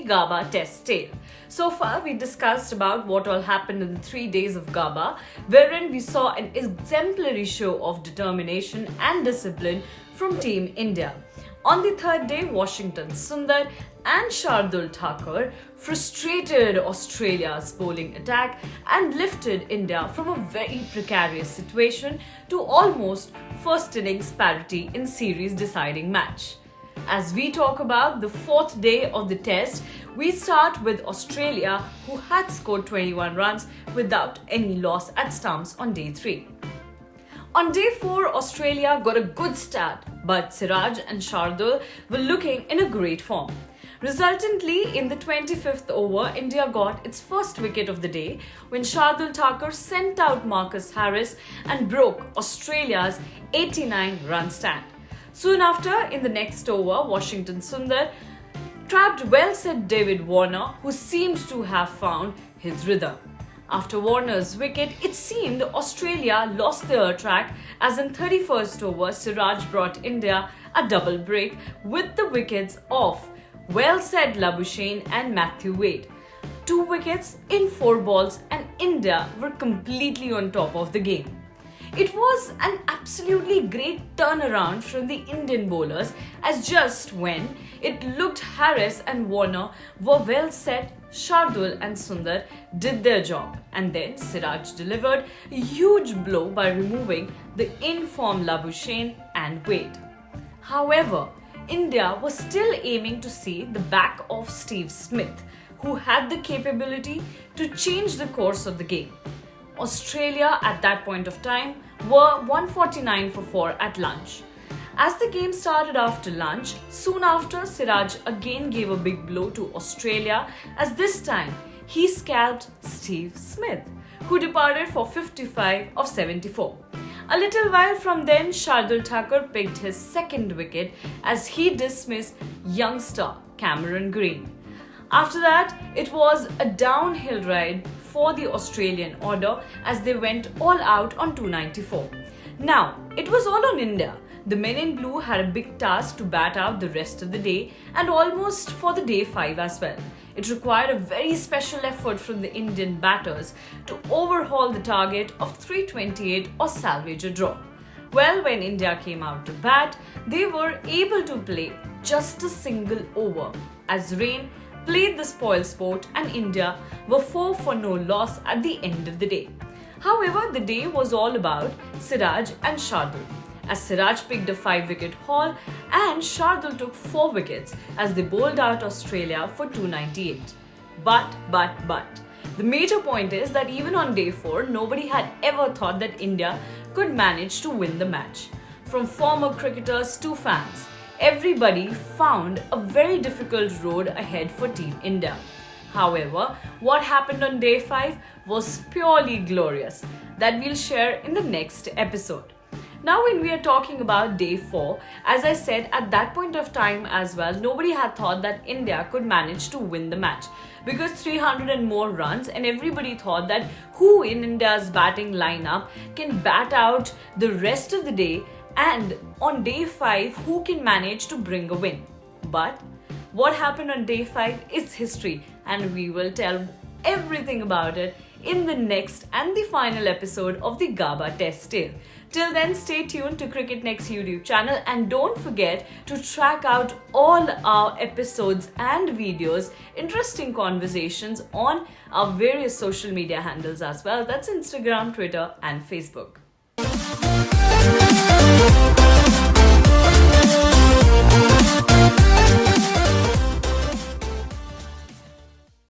the Gabba test tale. So far, we discussed about what all happened in the 3 days of Gabba, wherein we saw an exemplary show of determination and discipline from Team India. On the third day, Washington Sundar and Shardul Thakur frustrated Australia's bowling attack and lifted India from a very precarious situation to almost first innings parity in series deciding match. As we talk about the fourth day of the test, we start with Australia, who had scored 21 runs without any loss at stumps on day 3. On day 4, Australia got a good start, but Siraj and Shardul were looking in a great form. Resultantly, in the 25th over, India got its first wicket of the day when Shardul Thakur sent out Marcus Harris and broke Australia's 89-run stand. Soon after, in the next over, Washington Sundar trapped well-set David Warner, who seemed to have found his rhythm. After Warner's wicket, it seemed Australia lost their track as in 31st over, Siraj brought India a double break with the wickets of well-set Labuschagne and Matthew Wade. 2 wickets in 4 balls and India were completely on top of the game. It was an absolutely great turnaround from the Indian bowlers, as just when it looked Harris and Warner were well set, Shardul and Sundar did their job, and then Siraj delivered a huge blow by removing the in-form Labuschagne and Wade. However, India was still aiming to see the back of Steve Smith, who had the capability to change the course of the game. Australia at that point of time were 149 for 4 at lunch. As the game started after lunch, soon after Siraj again gave a big blow to Australia, as this time he scalped Steve Smith, who departed for 55 of 74. A little while from then, Shardul Thakur picked his second wicket as he dismissed youngster Cameron Green. After that, it was a downhill ride for the Australian order as they went all out on 294. Now, it was all on India. The men in blue had a big task to bat out the rest of the day and almost for the day 5 as well. It required a very special effort from the Indian batters to overhaul the target of 328 or salvage a draw. Well, when India came out to bat, they were able to play just a single over as rain played the spoil sport and India were 4 for no loss at the end of the day. However, the day was all about Siraj and Shardul, as Siraj picked a 5-wicket haul and Shardul took 4 wickets as they bowled out Australia for 298. But, the major point is that even on day 4, nobody had ever thought that India could manage to win the match. From former cricketers to fans, everybody found a very difficult road ahead for Team India. However, what happened on day 5 was purely glorious, that we'll share in the next episode. Now, when we are talking about day 4, as I said, at that point of time as well, nobody had thought that India could manage to win the match because 300 and more runs, and everybody thought that who in India's batting lineup can bat out the rest of the day, and on day 5, who can manage to bring a win. But what happened on day 5 is history, and we will tell everything about it in the next and the final episode of the Gabba test tale. Till then, stay tuned to Cricketnext YouTube channel and don't forget to track out all our episodes and videos, interesting conversations on our various social media handles as well. That's Instagram, Twitter and Facebook.